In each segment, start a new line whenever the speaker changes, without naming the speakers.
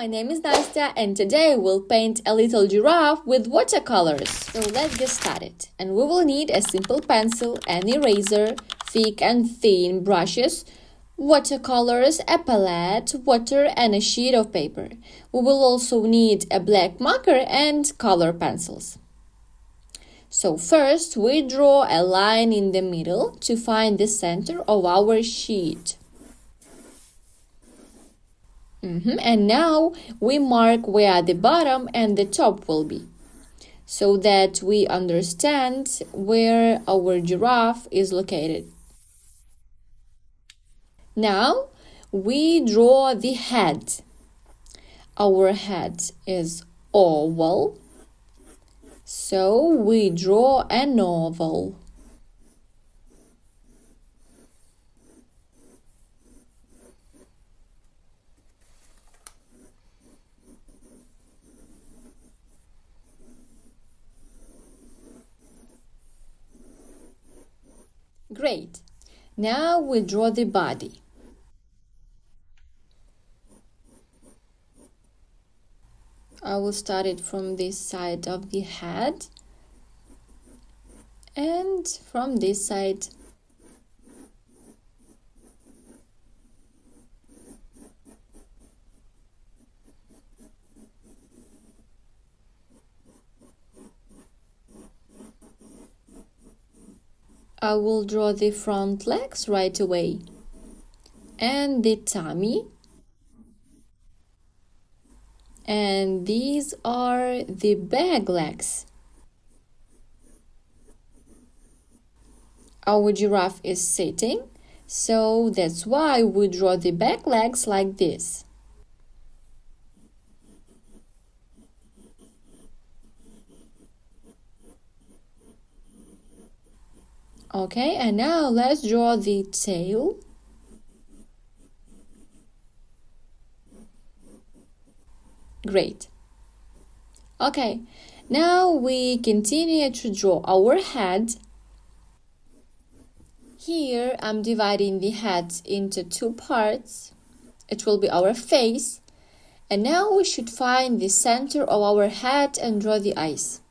my name is Nastya and today we'll paint a little giraffe with watercolors. So let's get started. And we will need a simple pencil, an eraser, thick and thin brushes, watercolors, a palette, water and a sheet of paper. We will also need a black marker and color pencils. So first we draw a line in the middle to find the center of our sheet. And now we mark where the bottom and the top will be, so that we understand where our giraffe is located. Now we draw the head. Our head is oval, so we draw an oval. Great. Now we draw the body. I will start it from this side of the head and from this side. I will draw the front legs right away and the tummy, and these are the back legs. Our giraffe is sitting, so that's why we draw the back legs like this. Okay, and now let's draw the tail. Great. Okay, now we continue to draw our head. Here I'm dividing the head into two parts. It will be our face. And now we should find the center of our head and draw the eyes.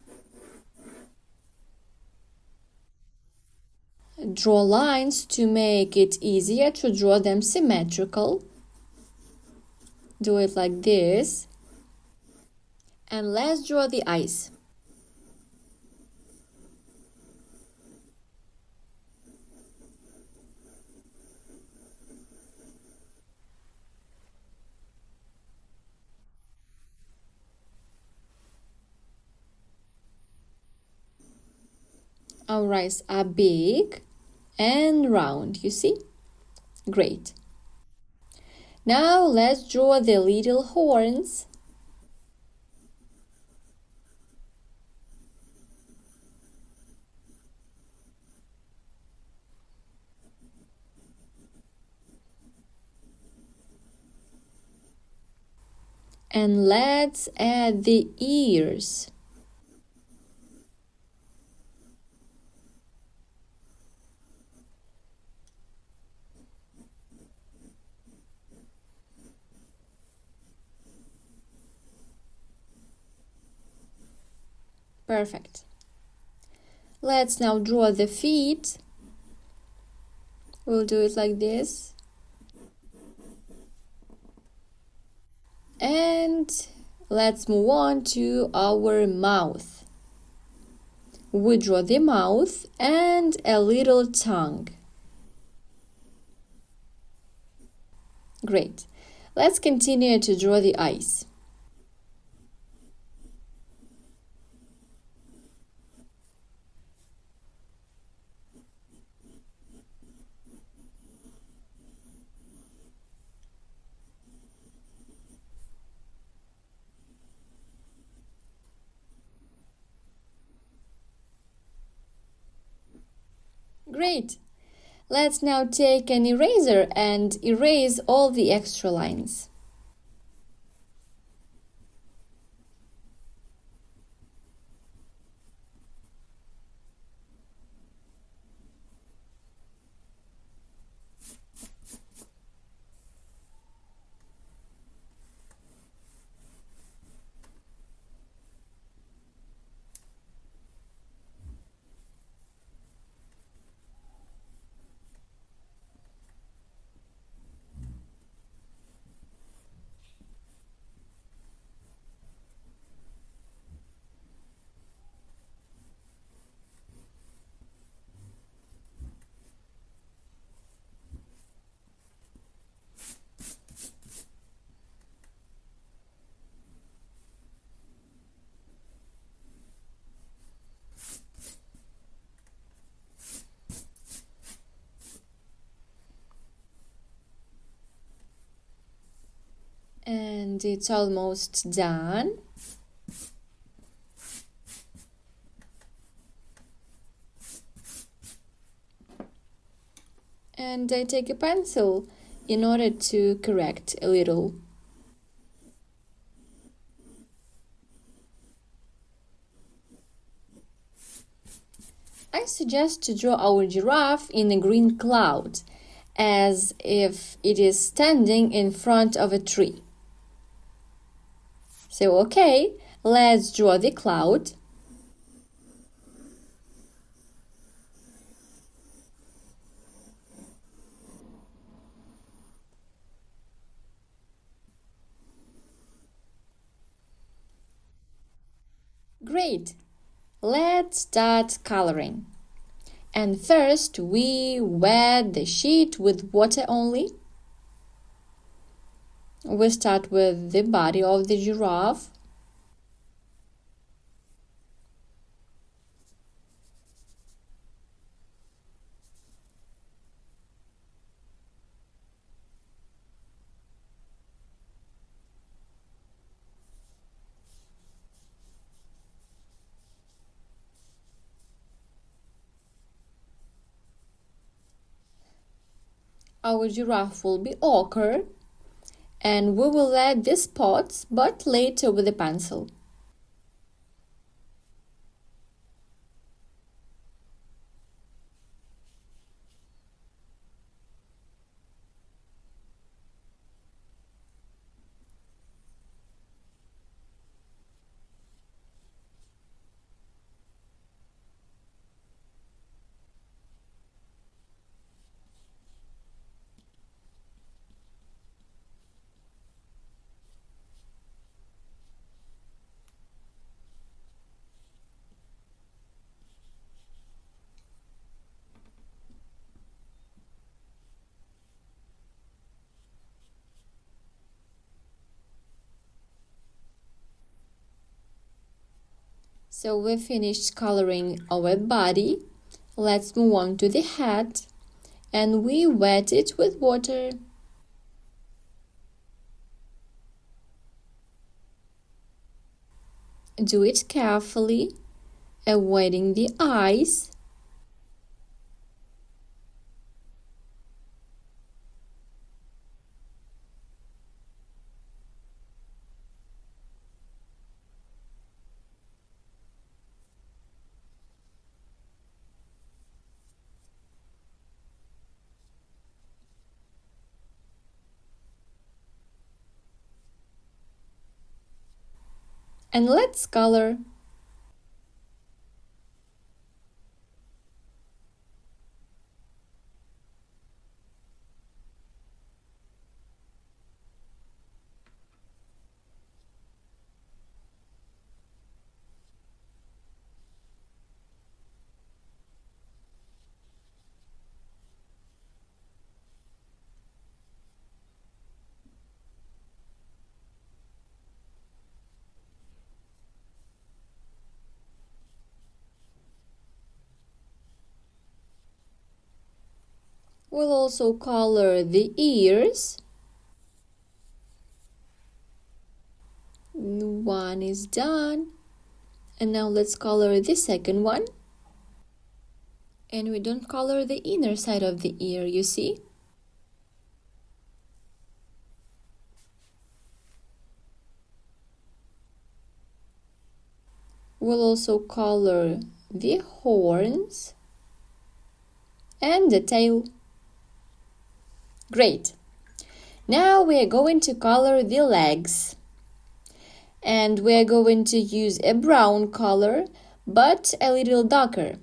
Draw lines to make it easier to draw them symmetrical. Do it like this. And let's draw the eyes. Our eyes are big and round, you see? Great. Now let's draw the little horns. And let's add the ears. Perfect. Let's now draw the feet. We'll do it like this. And let's move on to our mouth. We draw the mouth and a little tongue. Great. Let's continue to draw the eyes. Great! Let's now take an eraser and erase all the extra lines. And it's almost done. And I take a pencil in order to correct a little. I suggest to draw our giraffe in a green cloud, as if it is standing in front of a tree. So, okay, let's draw the cloud. Great! Let's start coloring. And first, we wet the sheet with water only. We start with the body of the giraffe. Our giraffe will be ochre, and we will add the spots, but later with a pencil. So we finished coloring our body. Let's move on to the head, and we wet it with water. Do it carefully, avoiding the eyes. And let's color. We'll also color the ears. One is done. And now let's color the second one. And we don't color the inner side of the ear, you see? We'll also color the horns and the tail. Great! Now we are going to color the legs. And we are going to use a brown color, but a little darker.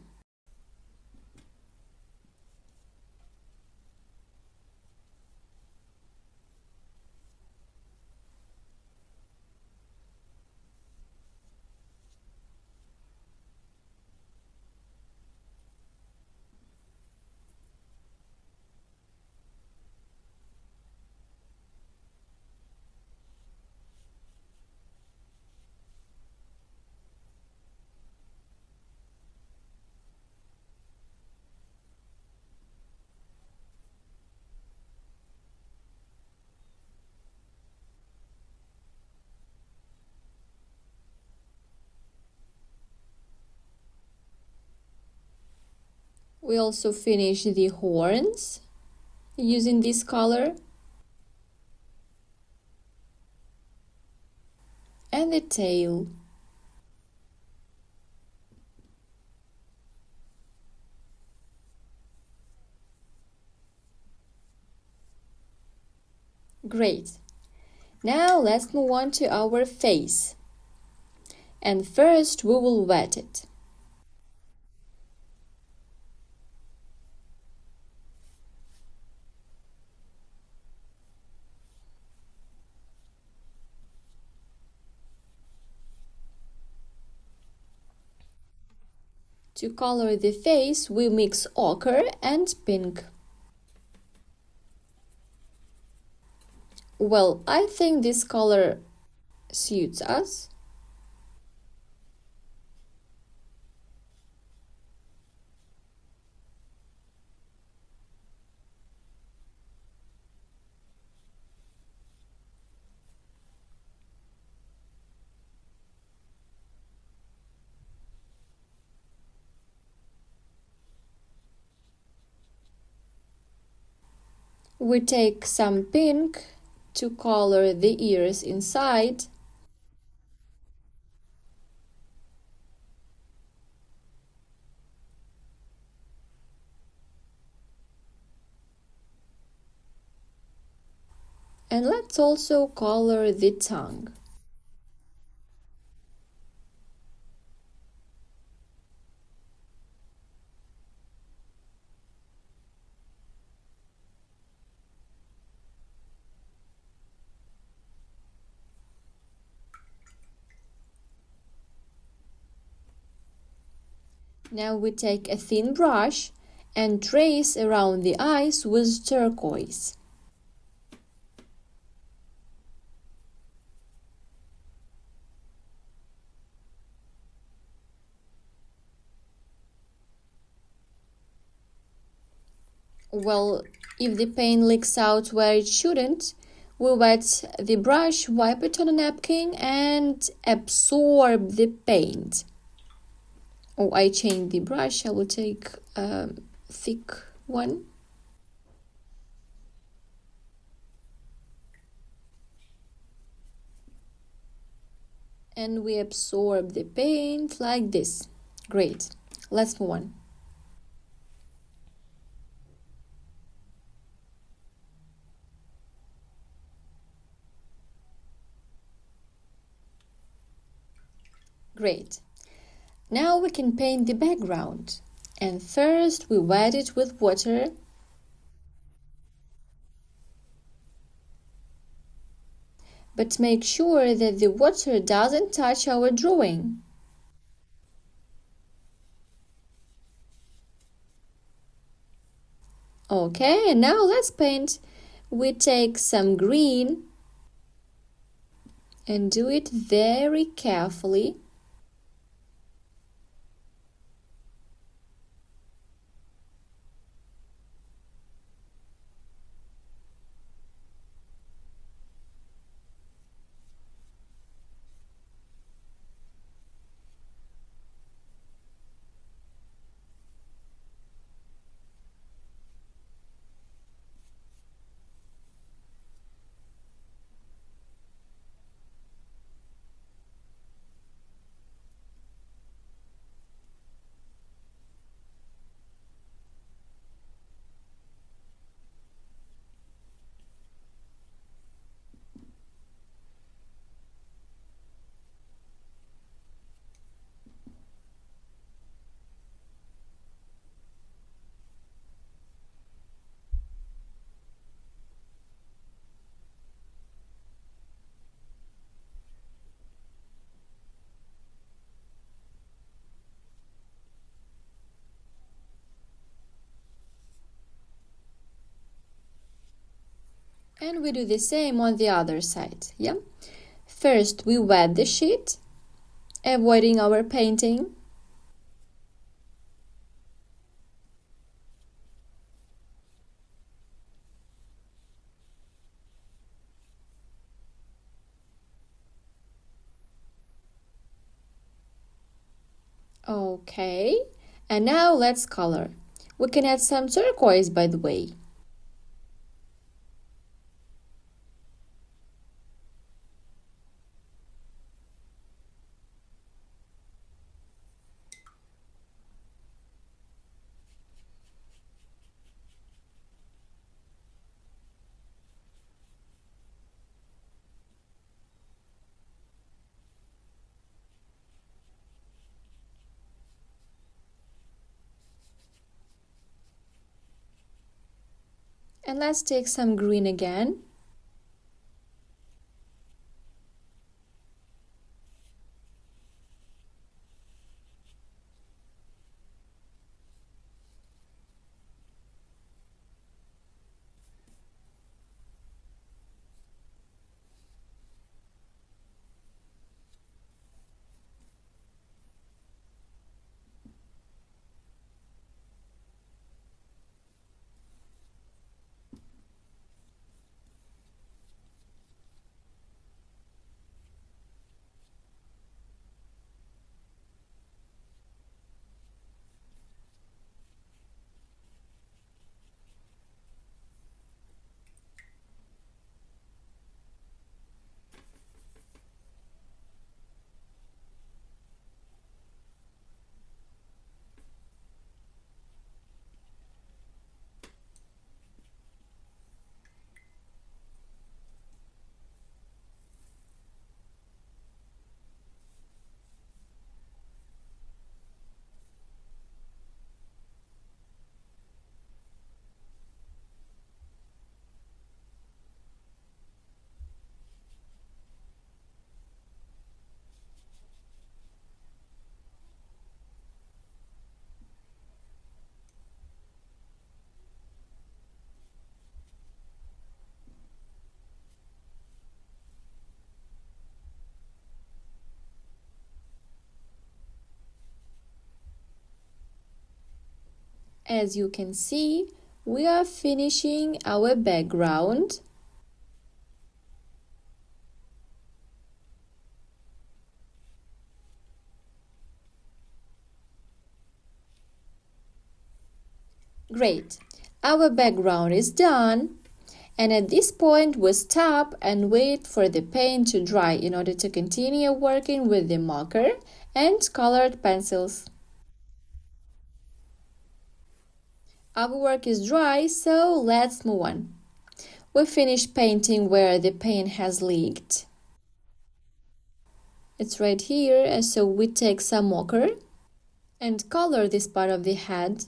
We also finish the horns using this color and the tail. Great. Now let's move on to our face. And first we will wet it. To color the face, we mix ochre and pink. Well, I think this color suits us. We take some pink to color the ears inside. And let's also color the tongue. Now we take a thin brush and trace around the eyes with turquoise. Well, if the paint leaks out where it shouldn't, we wet the brush, wipe it on a napkin and absorb the paint. Oh, I changed the brush. I will take a thick one. And we absorb the paint like this. Great. Let's move on. Great. Now we can paint the background. And first we wet it with water. But make sure that the water doesn't touch our drawing. Okay, and now let's paint. We take some green and do it very carefully. And we do the same on the other side, yeah? First we wet the sheet, avoiding our painting. Okay, and now let's color. We can add some turquoise, by the way. And let's take some green again. As you can see, we are finishing our background. Great. Our background is done. And at this point, we stop and wait for the paint to dry in order to continue working with the marker and colored pencils. Our work is dry, so let's move on. We finished painting where the paint has leaked. It's right here, so we take some ochre and color this part of the head.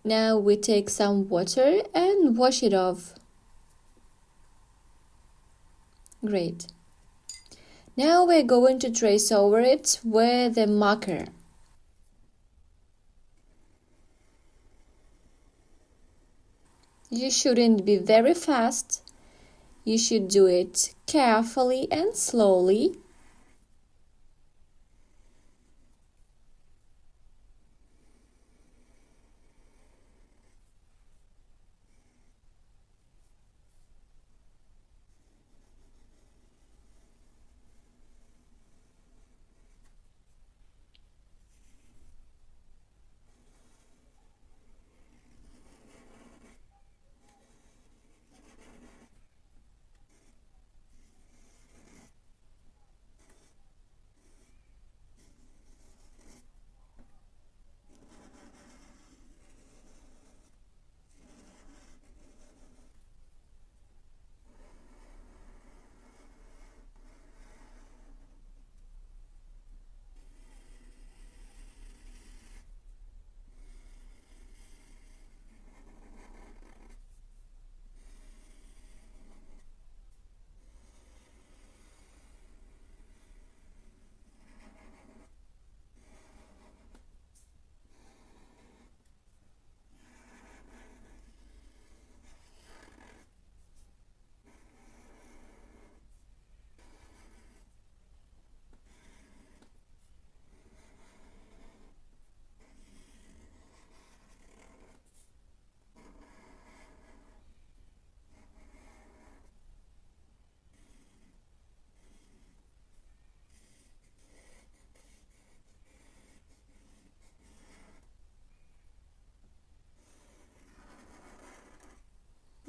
Now we take some water and wash it off. Great. Now we're going to trace over it with a marker. You shouldn't be very fast. You should do it carefully and slowly.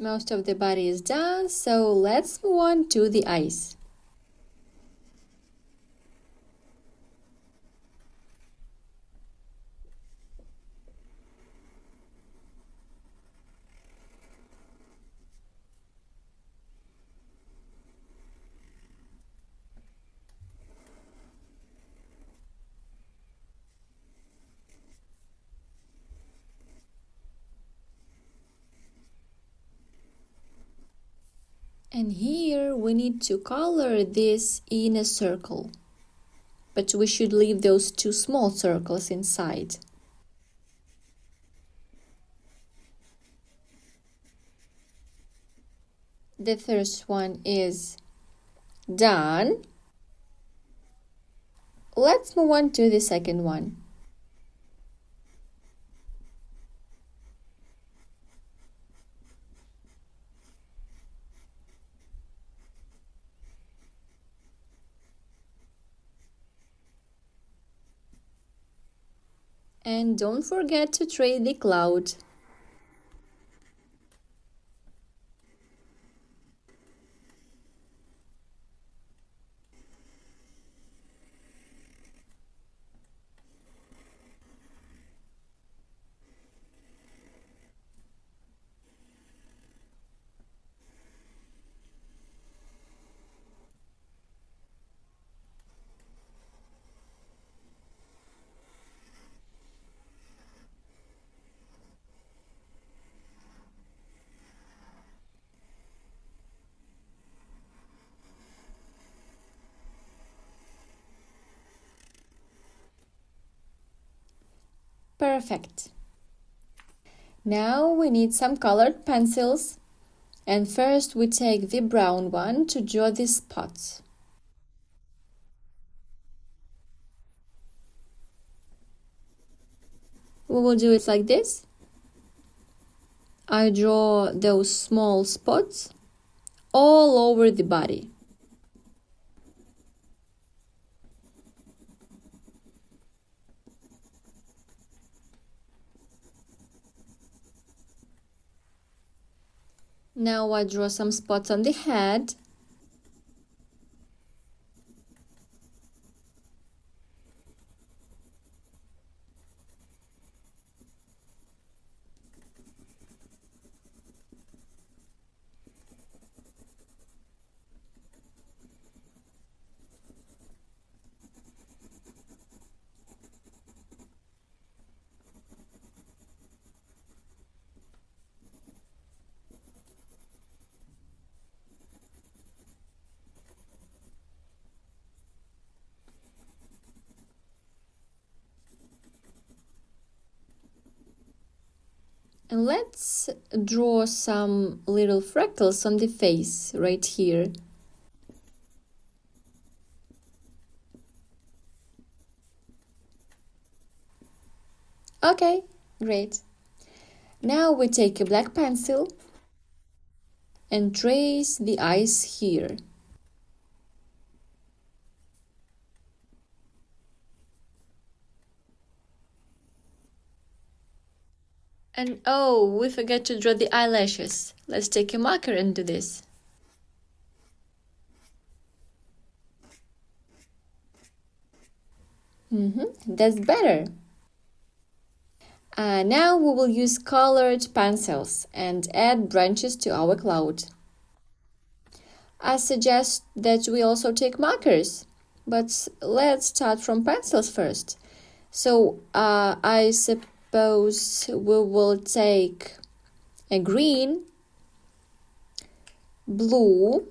Most of the body is done, so let's move on to the eyes. And here we need to color this in a circle. But we should leave those two small circles inside. The first one is done. Let's move on to the second one. And don't forget to trace the cloud. Perfect. Now we need some colored pencils. And first we take the brown one to draw the spots. We will do it like this. I draw those small spots all over the body. Now I draw some spots on the head. And let's draw some little freckles on the face right here. Okay, great. Now we take a black pencil and trace the eyes here. And oh, we forgot to draw the eyelashes. Let's take a marker and do this. That's better. Now we will use colored pencils and add branches to our cloud. I suggest that we also take markers, but let's start from pencils first. So I suppose we will take a green, blue,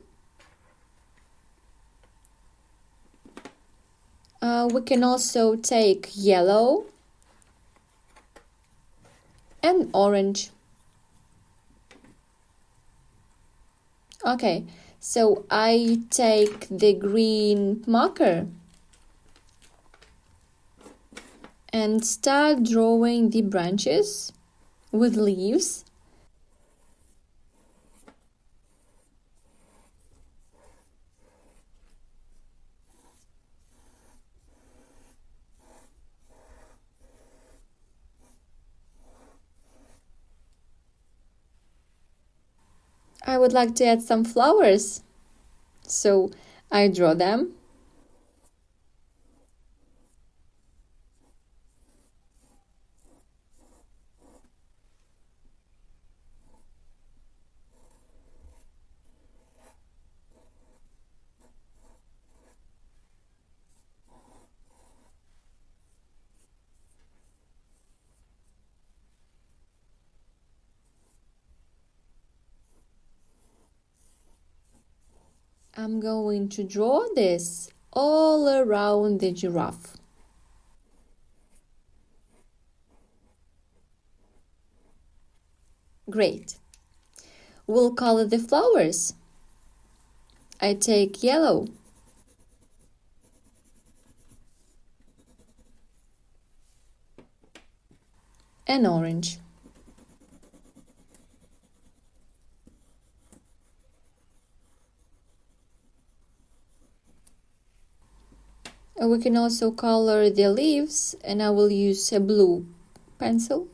we can also take yellow and orange. Okay, so I take the green marker and start drawing the branches with leaves. would like to add some flowers. So I draw them. I'm going to draw this all around the giraffe. Great. We'll color the flowers. I take yellow. And orange. And we can also color the leaves, and I will use a blue pencil.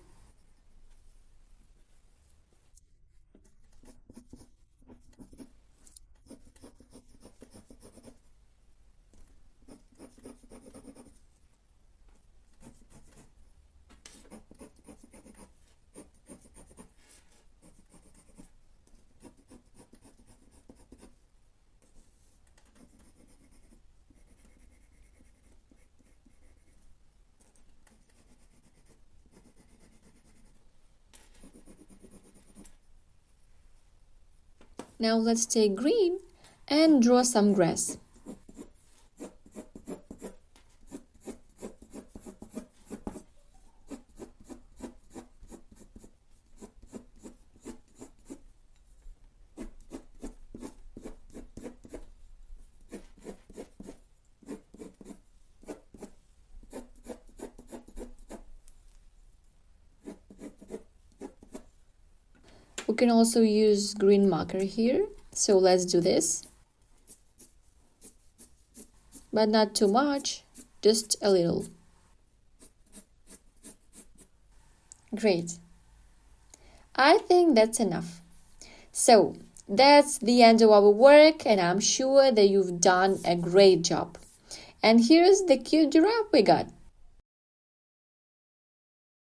Now let's take green and draw some grass. We can also use green marker here, so let's do this. But not too much, just a little. Great. I think that's enough. So, that's the end of our work, and I'm sure that you've done a great job. And here's the cute giraffe we got.